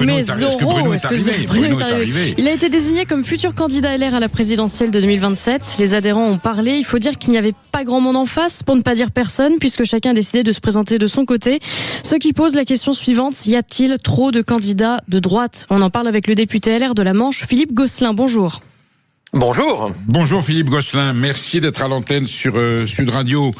Mais Bruno est arrivé. Il a été désigné comme futur candidat LR à la présidentielle de 2027. Les adhérents ont parlé. Il faut dire qu'il n'y avait pas grand monde en face, pour ne pas dire personne, puisque chacun a décidé de se présenter de son côté. Ce qui pose la question suivante: y a-t-il trop de candidats de droite? On en parle avec le député LR de la Manche, Philippe Gosselin. Bonjour. Bonjour. Bonjour Philippe Gosselin, merci d'être à l'antenne sur Sud Radio.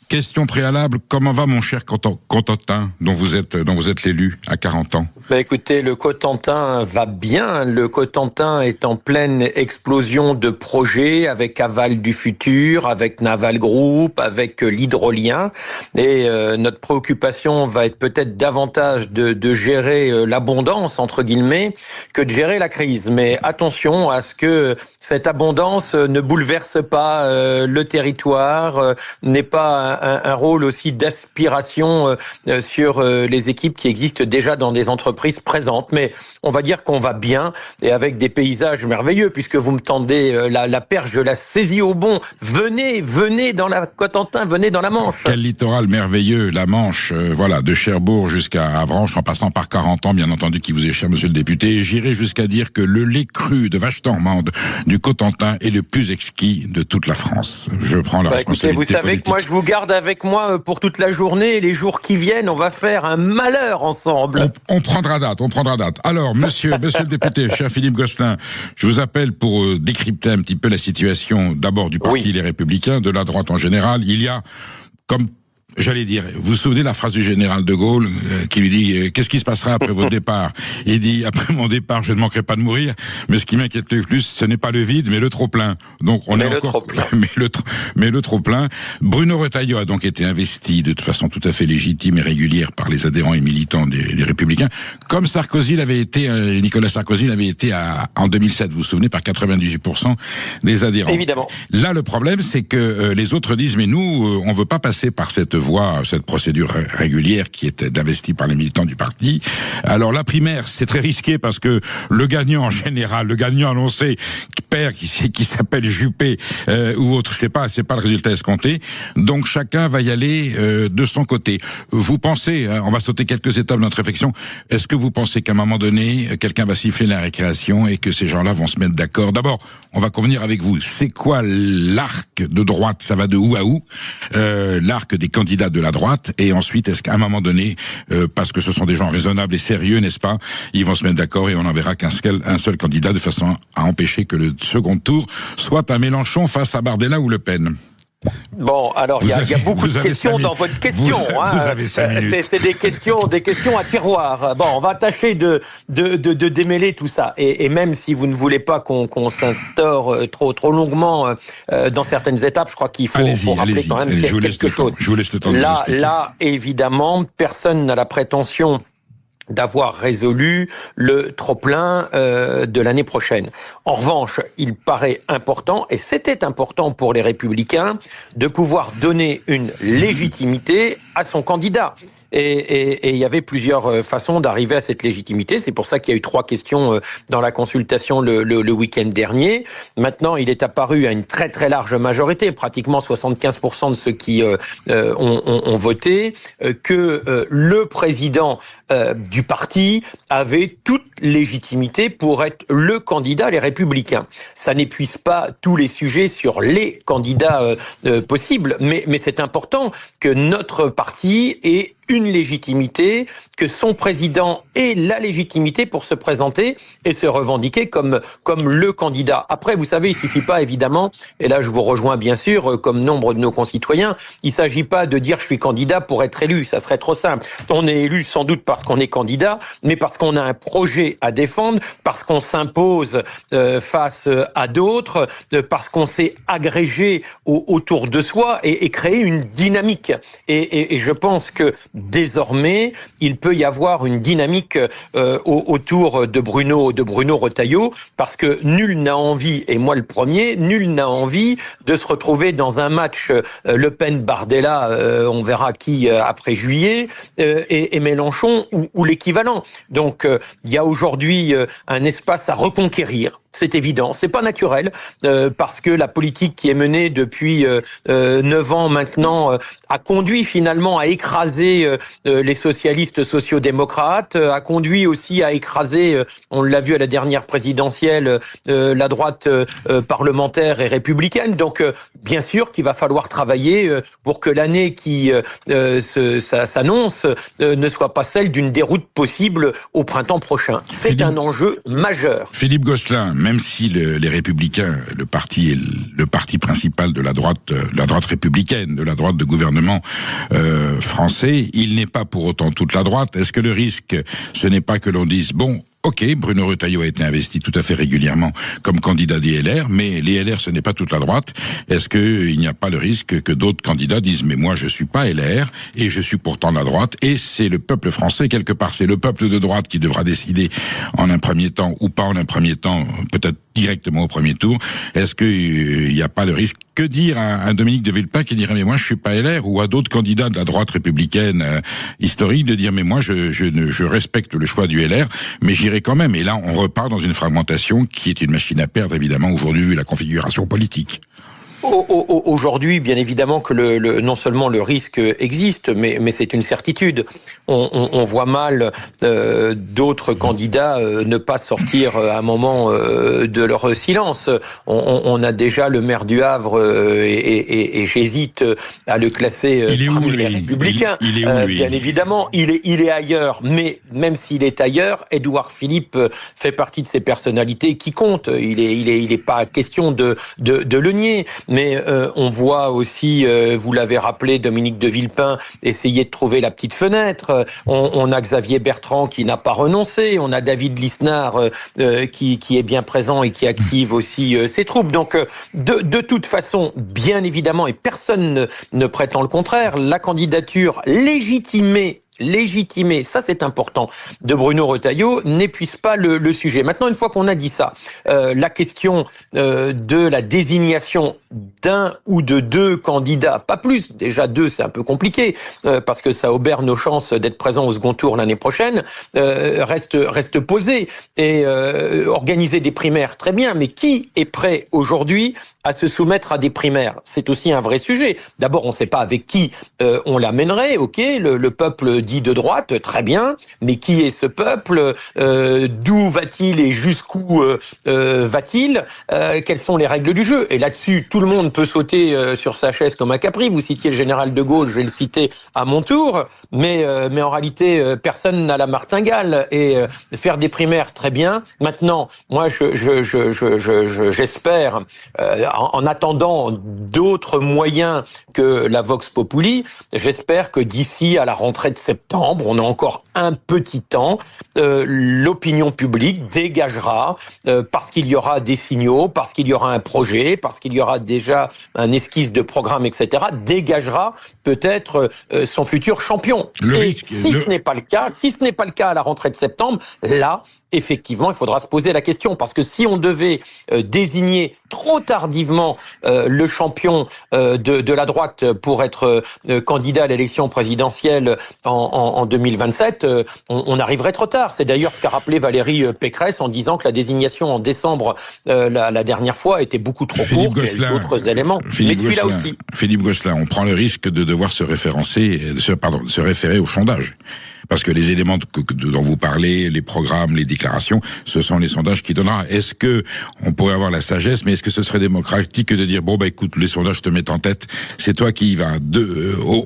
Question préalable, comment va mon cher Cotentin, dont vous êtes l'élu à 40 ans? Écoutez, le Cotentin va bien. Le Cotentin est en pleine explosion de projets avec Aval du Futur, avec Naval Group, avec l'hydrolien. Et notre préoccupation va être peut-être davantage de gérer l'abondance, entre guillemets, que de gérer la crise. Mais attention à ce que cette abondance ne bouleverse pas le territoire, n'ait pas un rôle aussi d'aspiration sur les équipes qui existent déjà dans des entreprises présentes. Mais on va dire qu'on va bien et avec des paysages merveilleux, puisque vous me tendez la perche, je la saisis au bon. Venez dans la Cotentin, venez dans la Manche. Quel littoral merveilleux, la Manche, voilà, de Cherbourg jusqu'à Avranches, en passant par 40 ans, bien entendu, qui vous est cher, monsieur le député. Et j'irai jusqu'à dire que le lait cru de vache normande du Cotentin est le plus exquis de toute la France. Je prends la responsabilité écoutez, vous savez politique. que moi, je vous garde avec moi pour toute la journée et les jours qui viennent, on va faire un malheur ensemble. On prendra date. Alors, monsieur le député, cher Philippe Gosselin, je vous appelle pour décrypter un petit peu la situation, d'abord du parti Les Républicains, de la droite en général. Il y a, comme j'allais dire, vous vous souvenez la phrase du général de Gaulle qui lui dit qu'est-ce qui se passera après votre départ? Il dit après mon départ, je ne manquerai pas de mourir, mais ce qui m'inquiète le plus, ce n'est pas le vide, mais le trop plein. Donc on est encore mais le trop plein. Bruno Retailleau a donc été investi de toute façon tout à fait légitime et régulière par les adhérents et militants des Républicains, comme Sarkozy l'avait été, Nicolas Sarkozy l'avait été en 2007. Vous vous souvenez, par 98% des adhérents. Évidemment. Là, le problème, c'est que les autres disent mais nous, on veut pas passer par cette cette procédure régulière qui est investie par les militants du parti. Alors la primaire, c'est très risqué parce que le gagnant en général, le gagnant annoncé qui s'appelle Juppé ou autre, c'est pas le résultat escompté. Donc chacun va y aller de son côté. Vous pensez, on va sauter quelques étapes de notre réflexion, est-ce que vous pensez qu'à un moment donné, quelqu'un va siffler la récréation et que ces gens-là vont se mettre d'accord? D'abord, on va convenir avec vous, c'est quoi l'arc de droite? Ça va de où à où? L'arc des candidats de la droite, et ensuite est-ce qu'à un moment donné, parce que ce sont des gens raisonnables et sérieux, n'est-ce pas, ils vont se mettre d'accord et on n'enverra qu'un seul candidat de façon à empêcher que le second tour soit un Mélenchon face à Bardella ou Le Pen? Bon, alors il y a beaucoup de questions dans votre question. Vous avez 5 minutes. C'est des questions à tiroir. Bon, on va tâcher de démêler tout ça. Et même si vous ne voulez pas qu'on s'instaure trop longuement dans certaines étapes, je crois qu'il faut rappeler quand même quelque chose. Je vous laisse le temps. Là, évidemment, personne n'a la prétention d'avoir résolu le trop-plein de l'année prochaine. En revanche, il paraît important, et c'était important pour les Républicains, de pouvoir donner une légitimité à son candidat. Et il y avait plusieurs façons d'arriver à cette légitimité. C'est pour ça qu'il y a eu 3 questions dans la consultation le week-end dernier. Maintenant, il est apparu à une très très large majorité, pratiquement 75% de ceux qui ont voté, que le président du parti avait toute légitimité pour être le candidat Les Républicains. Ça n'épuise pas tous les sujets sur les candidats possibles, mais c'est important que notre parti ait une légitimité, que son président ait la légitimité pour se présenter et se revendiquer comme le candidat. Après, vous savez, il suffit pas, évidemment, et là je vous rejoins bien sûr, comme nombre de nos concitoyens, il s'agit pas de dire je suis candidat pour être élu, ça serait trop simple. On est élu sans doute parce qu'on est candidat, mais parce qu'on a un projet à défendre, parce qu'on s'impose face à d'autres, parce qu'on s'est agrégé autour de soi et créer une dynamique. Et je pense que désormais, il peut y avoir une dynamique autour de Bruno Retailleau, parce que nul n'a envie, et moi le premier, nul n'a envie de se retrouver dans un match Le Pen-Bardella, on verra qui après juillet, et Mélenchon ou l'équivalent. Donc il y a aujourd'hui un espace à reconquérir. c'est évident. C'est pas naturel parce que la politique qui est menée depuis 9 ans maintenant a conduit finalement à écraser les socialistes sociaux-démocrates, a conduit aussi à écraser, on l'a vu à la dernière présidentielle, la droite parlementaire et républicaine. Donc bien sûr qu'il va falloir travailler pour que l'année qui s'annonce ne soit pas celle d'une déroute possible au printemps prochain. C'est un enjeu majeur. Philippe Gosselin, même si les Républicains, le parti principal de la droite républicaine, de la droite de gouvernement français, il n'est pas pour autant toute la droite. Est-ce que le risque, ce n'est pas que l'on dise, bon, ok, Bruno Retailleau a été investi tout à fait régulièrement comme candidat des LR, mais les LR, ce n'est pas toute la droite. Est-ce qu'il n'y a pas le risque que d'autres candidats disent « mais moi, je suis pas LR, et je suis pourtant la droite, et c'est le peuple français, quelque part, c'est le peuple de droite qui devra décider en un premier temps, ou pas en un premier temps, peut-être directement au premier tour. Est-ce qu'il n'y a pas le risque, que dire à un Dominique de Villepin qui dirait mais moi je suis pas LR, ou à d'autres candidats de la droite républicaine historique de dire mais moi je respecte le choix du LR, mais j'irai quand même. Et là on repart dans une fragmentation qui est une machine à perdre évidemment aujourd'hui vu la configuration politique. Aujourd'hui, bien évidemment que non seulement le risque existe, mais c'est une certitude. On voit mal d'autres candidats ne pas sortir à un moment de leur silence. On a déjà le maire du Havre et j'hésite à le classer parmi les Républicains. Il est où, lui bien évidemment, il est ailleurs. Mais même s'il est ailleurs, Édouard Philippe fait partie de ces personnalités qui comptent. Il est pas question de le nier. Mais on voit aussi, vous l'avez rappelé, Dominique de Villepin, essayer de trouver la petite fenêtre. On a Xavier Bertrand qui n'a pas renoncé. On a David Lisnard qui est bien présent et qui active aussi ses troupes. Donc, de toute façon, bien évidemment, et personne ne prétend le contraire, la candidature légitimée, ça c'est important, de Bruno Retailleau n'épuise pas le sujet. Maintenant, une fois qu'on a dit ça, la question de la désignation d'un ou de deux candidats, pas plus, déjà deux c'est un peu compliqué, parce que ça obère nos chances d'être présents au second tour l'année prochaine, reste posée. Et organiser des primaires, très bien, mais qui est prêt aujourd'hui à se soumettre à des primaires? C'est aussi un vrai sujet. D'abord, on ne sait pas avec qui on l'amènerait, ok, le peuple dit de droite, très bien, mais qui est ce peuple? D'où va-t-il et jusqu'où va-t-il? Quelles sont les règles du jeu? Et là-dessus, tout le monde peut sauter sur sa chaise comme un capri. Vous citiez le général de Gaulle, je vais le citer à mon tour, mais en réalité, personne n'a la martingale. Et faire des primaires, très bien. Maintenant, moi, j'espère, en attendant d'autres moyens que la Vox Populi, j'espère que d'ici à la rentrée de septembre, on a encore un petit temps, l'opinion publique dégagera, parce qu'il y aura des signaux, parce qu'il y aura un projet, parce qu'il y aura déjà un esquisse de programme, etc., dégagera peut-être son futur champion. Ce n'est pas le cas, si ce n'est pas le cas à la rentrée de septembre, là, effectivement, il faudra se poser la question, parce que si on devait désigner trop tardivement le champion de la droite pour être candidat à l'élection présidentielle en 2027, on arriverait trop tard. C'est d'ailleurs ce qu'a rappelé Valérie Pécresse en disant que la désignation en décembre la dernière fois était beaucoup trop courte, et d'autres éléments. Mais celui-là aussi. Philippe Gosselin, on prend le risque de devoir se référer au sondage. Parce que les éléments dont vous parlez, les programmes, les déclarations, ce sont les sondages qui donnera. Est-ce que on pourrait avoir la sagesse, mais est-ce que ce serait démocratique de dire bon bah écoute, les sondages te mettent en tête, c'est toi qui y vas.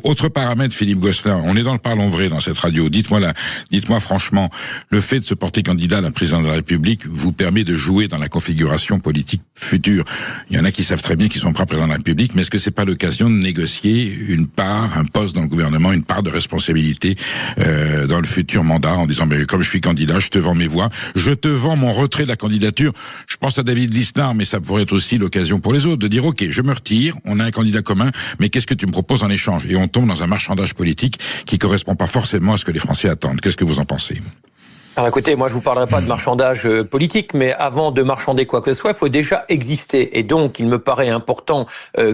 Autre paramètre, Philippe Gosselin, on est dans le parlons vrai dans cette radio. Dites-moi franchement, le fait de se porter candidat à la présidence de la République vous permet de jouer dans la configuration politique future. Il y en a qui savent très bien qu'ils sont pas présidents de la République, mais est-ce que c'est pas l'occasion de négocier un poste dans le gouvernement, une part de responsabilité dans le futur mandat, en disant mais comme je suis candidat, je te vends mes voix, je te vends mon retrait de la candidature. Je pense à David Lisnard, mais ça pourrait être aussi l'occasion pour les autres de dire ok, je me retire, on a un candidat commun, mais qu'est-ce que tu me proposes en échange? Et on tombe dans un marchandage politique qui correspond pas forcément à ce que les Français attendent. Qu'est-ce que vous en pensez? Alors écoutez, moi je vous parlerai pas de marchandage politique, mais avant de marchander quoi que ce soit, il faut déjà exister. Et donc, il me paraît important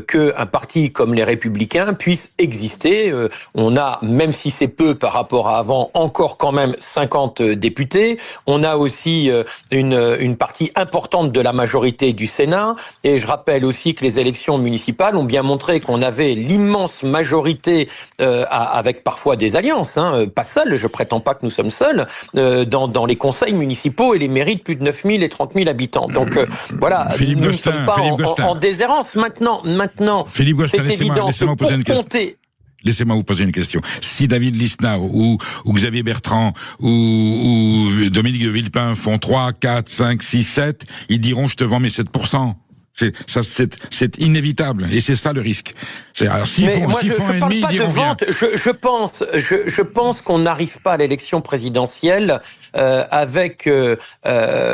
qu'un parti comme les Républicains puisse exister. On a, même si c'est peu par rapport à avant, encore quand même 50 députés. On a aussi une partie importante de la majorité du Sénat. Et je rappelle aussi que les élections municipales ont bien montré qu'on avait l'immense majorité, avec parfois des alliances, pas seuls, je prétends pas que nous sommes seuls, dans les conseils municipaux et les mairies de plus de 9 000 et 30 000 habitants. Donc voilà, Philippe nous Gosselin, ne sommes pas en déshérence. Maintenant, Philippe Gosselin, c'est évident laissez-moi vous poser une question. Compter... Laissez-moi vous poser une question. Si David Lisnard ou Xavier Bertrand ou Dominique de Villepin font 3, 4, 5, 6, 7, ils diront je te vends mes 7%. C'est inévitable et c'est ça le risque. Alors, s'ils font un ennemi, ils diront rien. Je pense qu'on n'arrive pas à l'élection présidentielle avec un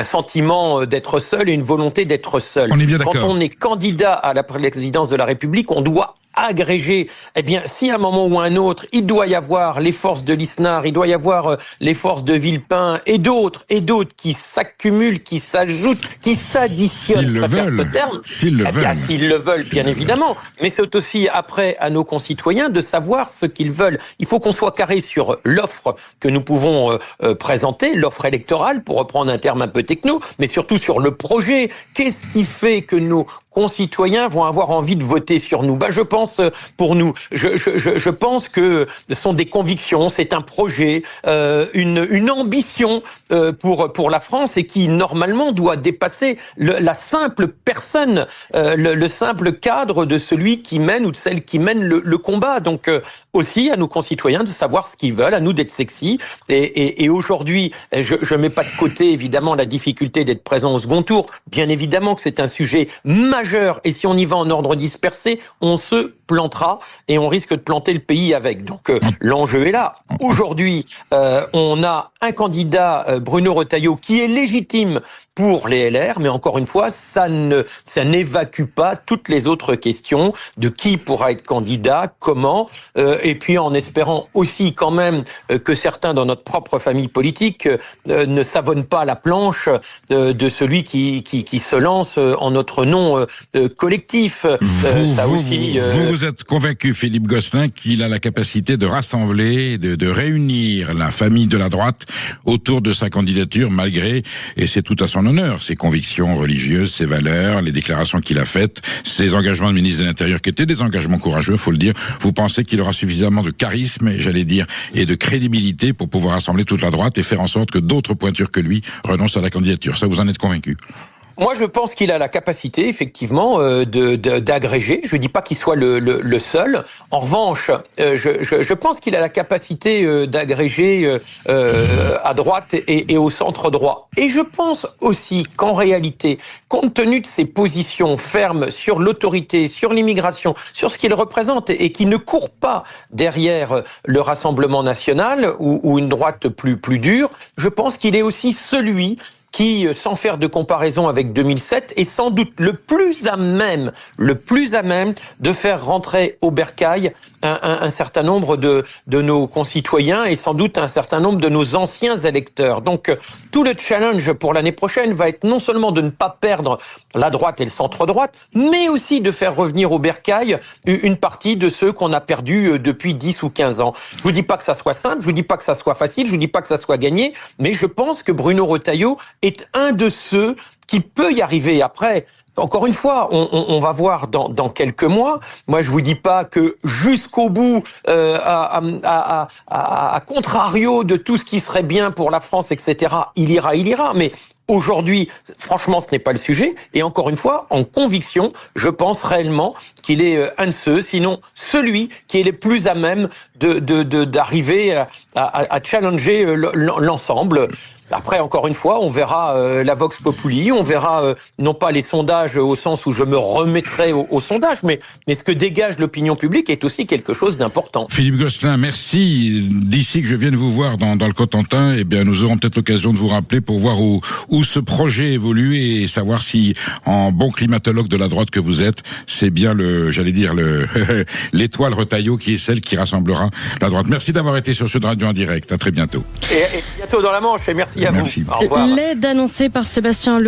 sentiment d'être seul et une volonté d'être seul. On est bien d'accord. Quand on est candidat à la présidence de la République, on doit agrégé. Eh bien, si à un moment ou à un autre, il doit y avoir les forces de Lisnard, il doit y avoir les forces de Villepin et d'autres qui s'accumulent, qui s'ajoutent, qui s'additionnent. S'ils le veulent, bien évidemment. Mais c'est aussi après à nos concitoyens de savoir ce qu'ils veulent. Il faut qu'on soit carré sur l'offre que nous pouvons présenter, l'offre électorale, pour reprendre un terme un peu techno, mais surtout sur le projet. Qu'est-ce qui fait que nos concitoyens vont avoir envie de voter sur nous? Je pense pour nous. Je pense que ce sont des convictions, c'est un projet, une ambition pour la France et qui normalement doit dépasser la simple personne, le simple cadre de celui qui mène ou de celle qui mène le combat. Donc aussi à nos concitoyens de savoir ce qu'ils veulent, à nous d'être sexy. Et aujourd'hui, je mets pas de côté évidemment la difficulté d'être présent au second tour. Bien évidemment que c'est un sujet majeur. Et si on y va en ordre dispersé, on se plantera et on risque de planter le pays avec. Donc l'enjeu est là. Aujourd'hui, on a un candidat, Bruno Retailleau, qui est légitime pour les LR, mais encore une fois, ça n'évacue pas toutes les autres questions de qui pourra être candidat, comment, et puis en espérant aussi quand même que certains dans notre propre famille politique ne savonnent pas la planche de celui qui se lance en notre nom collectif. Vous êtes convaincu, Philippe Gosselin, qu'il a la capacité de rassembler, de réunir la famille de la droite autour de sa candidature, malgré, et c'est tout à son honneur, ses convictions religieuses, ses valeurs, les déclarations qu'il a faites, ses engagements de ministre de l'Intérieur, qui étaient des engagements courageux, faut le dire. Vous pensez qu'il aura suffisamment de charisme, j'allais dire, et de crédibilité pour pouvoir rassembler toute la droite et faire en sorte que d'autres pointures que lui renoncent à la candidature? Ça, vous en êtes convaincu? Moi, je pense qu'il a la capacité, effectivement, d'agréger. Je ne dis pas qu'il soit le seul. En revanche, je pense qu'il a la capacité d'agréger à droite et au centre droit. Et je pense aussi qu'en réalité, compte tenu de ses positions fermes sur l'autorité, sur l'immigration, sur ce qu'il représente, et qui ne court pas derrière le Rassemblement national ou une droite plus dure, je pense qu'il est aussi celui qui, sans faire de comparaison avec 2007, est sans doute le plus à même de faire rentrer au bercail un certain nombre de nos concitoyens et sans doute un certain nombre de nos anciens électeurs. Donc, tout le challenge pour l'année prochaine va être non seulement de ne pas perdre la droite et le centre-droite, mais aussi de faire revenir au bercail une partie de ceux qu'on a perdus depuis 10 ou 15 ans. Je vous dis pas que ça soit simple, je vous dis pas que ça soit facile, je vous dis pas que ça soit gagné, mais je pense que Bruno Retailleau est un de ceux qui peut y arriver. Après, encore une fois, on va voir dans quelques mois. Moi, je vous dis pas que jusqu'au bout, à contrario de tout ce qui serait bien pour la France, etc., il ira. Mais aujourd'hui, franchement, ce n'est pas le sujet. Et encore une fois, en conviction, je pense réellement qu'il est un de ceux, sinon celui qui est le plus à même d'arriver à challenger l'ensemble. Après, encore une fois, on verra la Vox Populi, on verra non pas les sondages au sens où je me remettrai au sondage, mais ce que dégage l'opinion publique est aussi quelque chose d'important. Philippe Gosselin, merci. D'ici que je vienne vous voir dans le Cotentin, eh bien, nous aurons peut-être l'occasion de vous rappeler pour voir où ce projet évolue et savoir si, en bon climatologue de la droite que vous êtes, c'est bien l'étoile Retailleau qui est celle qui rassemblera la droite. Merci d'avoir été sur Sud Radio en direct. À très bientôt. Et bientôt dans la Manche, et merci à vous. Au revoir. L'aide annoncée par Sébastien Lecornu